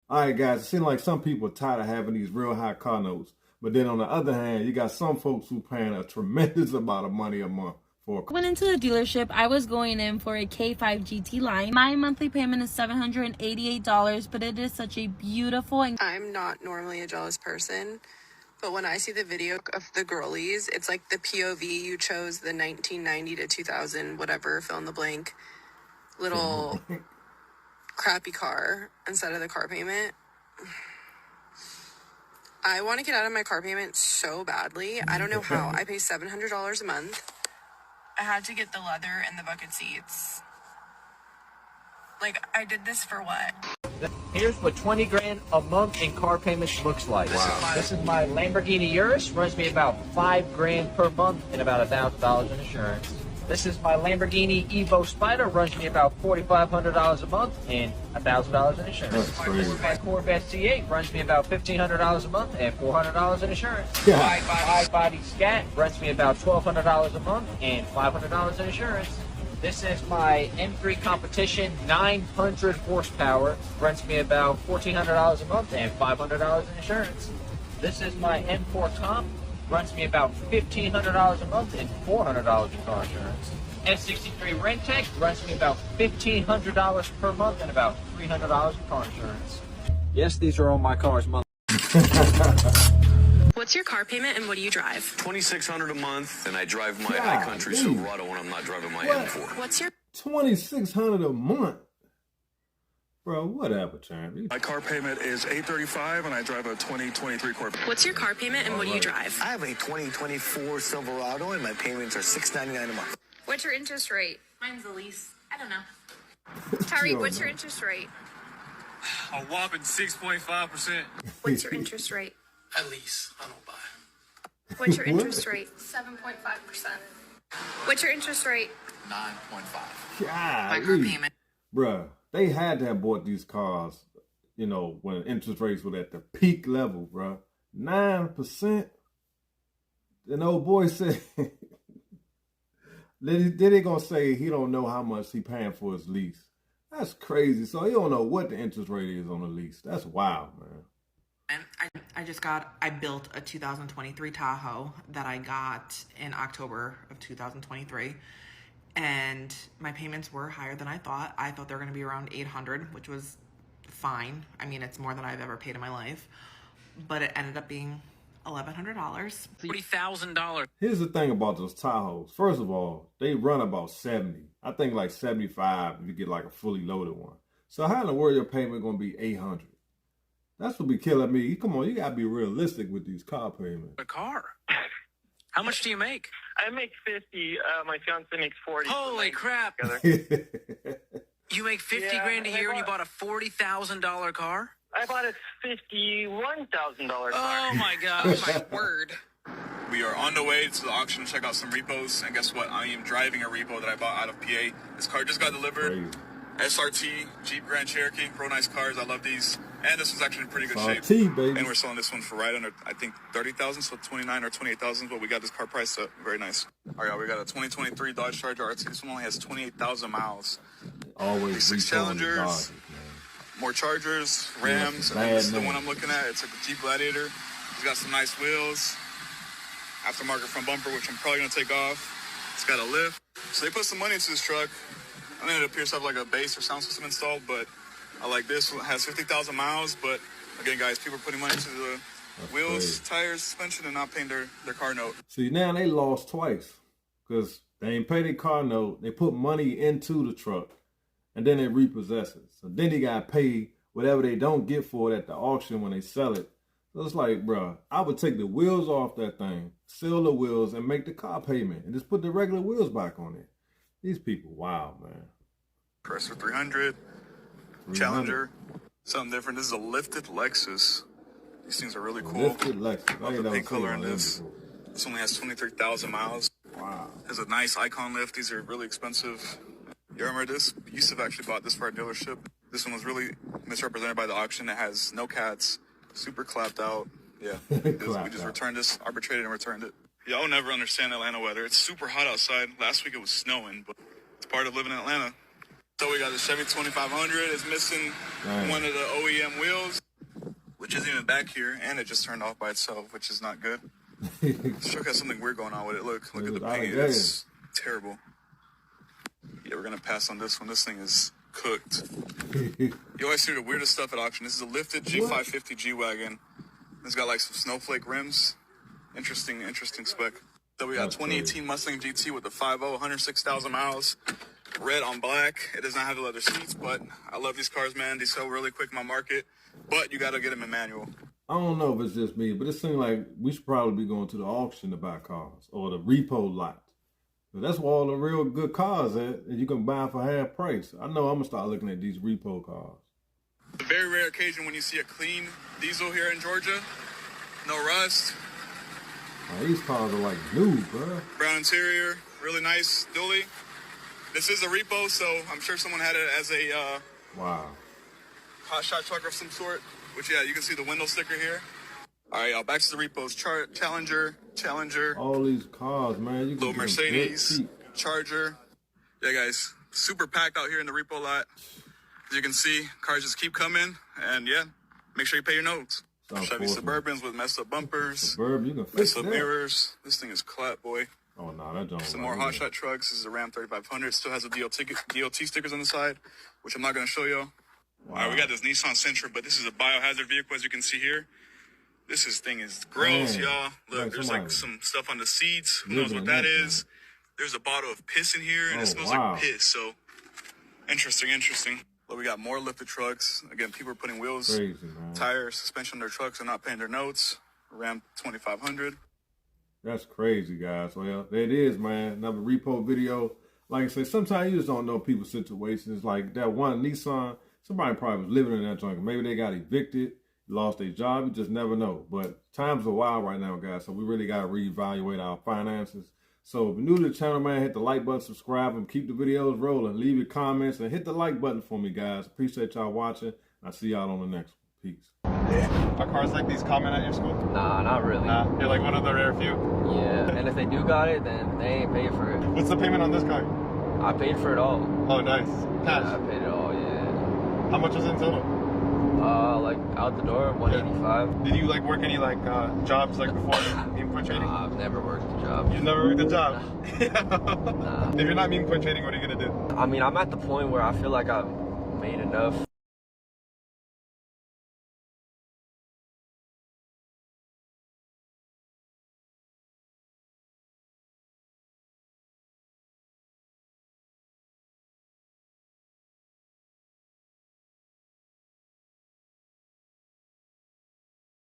All right, guys, it seems like some people are tired of having these real high car notes. But then on the other hand, you got some folks who paying a tremendous amount of money a month for a car. Went into the dealership. I was going in for a K5 GT line. My monthly payment is $788, but it is such a beautiful and I'm not normally a jealous person, but when I see the video of the girlies, it's like the POV you chose the 1990 to 2000, whatever, fill in the blank, little crappy car instead of the car payment. I want to get out of my car payment so badly. I don't know how. I pay $700 a month. I had to get the leather and the bucket seats. Like, I did this for what? Here's what 20 grand a month in car payments looks like. Wow. This is my Lamborghini Urus. Runs me about 5 grand per month and about $1,000 in insurance. This is my Lamborghini Evo Spider. Runs me about $4,500 a month and $1,000 in insurance. This is my Corvette C8. Runs me about $1,500 a month and $400 in insurance. Yeah. Wide body Scat. Runs me about $1,200 a month and $500 in insurance. This is my M3 Competition, 900 horsepower, runs me about $1,400 a month and $500 in insurance. This is my M4 Comp, runs me about $1,500 a month and $400 in car insurance. S63 Rentec runs me about $1,500 per month and about $300 in car insurance. Yes, these are all my cars monthly. What's your car payment and what do you drive? $2,600 a month, and I drive my high country Silverado when I'm not driving my M4. What's your $2,600 a month, bro. Whatever, champ. My car payment is $835, and I drive a 2023 Corvette. What's your car payment and what do you drive? I have a 2024 Silverado, and my payments are $699 a month. What's your interest rate? mine's the least. I don't know. Tariq, what's your interest rate? A whopping 6.5%. What's your interest rate? At least, I don't buy. What's your interest rate? 7.5%. What's your interest rate? 9.5. My car payment. Bruh, they had to have bought these cars, you know, when interest rates were at the peak level, bruh. 9%. An old boy said, then they gonna say he don't know how much he paying for his lease. That's crazy. So he don't know what the interest rate is on the lease. That's wild, man. And I built a 2023 Tahoe that I got in October of 2023. And my payments were higher than I thought. I thought they were going to be around $800, which was fine. I mean, it's more than I've ever paid in my life. But it ended up being $1,100. $40,000. Here's the thing about those Tahoes. First of all, they run about 70. I think like 75 if you get like a fully loaded one. So how in the world your payment going to be 800? That's what be killing me. Come on, you gotta be realistic with these car payments. A car. How much do you make? I make 50. My fiance makes 40. Holy crap. You make 50 grand a year and you bought a $40,000 car? I bought a $51,000 car. Oh my gosh. My word. We are on the way to the auction to check out some repos. And guess what? I am driving a repo that I bought out of PA. This car just got delivered. SRT, Jeep Grand Cherokee. Real nice cars. I love these. And this one's actually in pretty good shape. Baby. And we're selling this one for right under, I think, 30,000, so 29 or 28,000. But we got this car priced up. Very nice. All right, we got a 2023 Dodge Charger RT. This one only has 28,000 miles. Always 6 Challengers, Dodges, more Chargers, Rams. And this is the one I'm looking at. It's a Jeep Gladiator. It's got some nice wheels. Aftermarket front bumper, which I'm probably going to take off. It's got a lift. So they put some money into this truck. I mean, it appears to have like a bass or sound system installed, but I like this one. It has 50,000 miles, but again, guys, people are putting money into the wheels, tires, suspension, and not paying their car note. See, now they lost twice because they ain't pay their car note. They put money into the truck, and then they repossess it. So then they got to pay whatever they don't get for it at the auction when they sell it. So it's like, bro, I would take the wheels off that thing, sell the wheels, and make the car payment, and just put the regular wheels back on it. These people, wow, man. Chrysler 300. Challenger, something different. This is a lifted Lexus. These things are really cool. Lifted Lexus. Love the pink color in this. This only has 23,000 miles. Wow. Has a nice icon lift. These are really expensive. You remember this? Yusuf actually bought this for our dealership. This one was really misrepresented by the auction. It has no cats, super clapped out. Yeah, we just returned this, arbitrated and returned it. Yeah, I'll never understand Atlanta weather. It's super hot outside. Last week it was snowing, but it's part of living in Atlanta. So we got the Chevy 2500. It's missing one of the OEM wheels, which isn't even back here, and it just turned off by itself, which is not good. This truck has something weird going on with it. Look at the paint. It's terrible. Yeah, we're gonna pass on this one. This thing is cooked. You always see the weirdest stuff at auction. This is a lifted G550 G-Wagon. It's got like some snowflake rims. Interesting spec. So we got 2018 Mustang GT with the 5.0, 106,000 miles. Red on black. It does not have the leather seats, but I love these cars, man. They sell really quick in my market, but you gotta get them in manual. I don't know if it's just me, but it seems like we should probably be going to the auction to buy cars or the repo lot. That's where all the real good cars at, and you can buy them for half price. I know I'm gonna start looking at these repo cars. It's a very rare occasion when you see a clean diesel here in Georgia. No rust. Oh, these cars are like new, bro. Brown interior, really nice dually. This is a repo, so I'm sure someone had it as a hot shot truck of some sort. Which, yeah, you can see the window sticker here. All right, y'all, back to the repos. Challenger. All these cars, man. You can little Mercedes, Charger. Yeah, guys, super packed out here in the repo lot. As you can see, cars just keep coming. And, yeah, make sure you pay your notes. Chevy Suburbans with messed up bumpers. You can fix messed up mirrors. This thing is clap, boy. Oh, no, that don't. Some more hotshot trucks. This is a Ram 3500. Still has the DOT stickers on the side, which I'm not going to show y'all. Wow. All right, we got this Nissan Sentra, but this is a biohazard vehicle, as you can see here. This thing is gross, y'all. Look, there's like some stuff on the seats. Who knows what that is? There's a bottle of piss in here, and it smells like piss. So, interesting. But we got more lifted trucks. Again, people are putting wheels, tires, suspension on their trucks and not paying their notes. Ram 2500. That's crazy, guys. Well, there it is, man. Another repo video. Like I said, sometimes you just don't know people's situations. Like that one Nissan, somebody probably was living in that trunk. Maybe they got evicted, lost their job. You just never know. But times are wild right now, guys. So we really got to reevaluate our finances. So if you're new to the channel, man, hit the like button, subscribe, and keep the videos rolling. Leave your comments and hit the like button for me, guys. Appreciate y'all watching. I'll see y'all on the next one. Peace. Are cars like these common at your school? Nah, not really. Nah, you're like one of the rare few? Yeah, and if they do got it, then they ain't paying for it. What's the payment on this car? I paid for it all. Oh, nice. Cash? Yeah, I paid it all, yeah. How much was it in total? Like out the door, 185. Did you like work any like jobs like before meme coin trading? Nah, I've never worked a job. You've never worked a job? Nah. If you're not meme coin trading, what are you gonna do? I mean, I'm at the point where I feel like I've made enough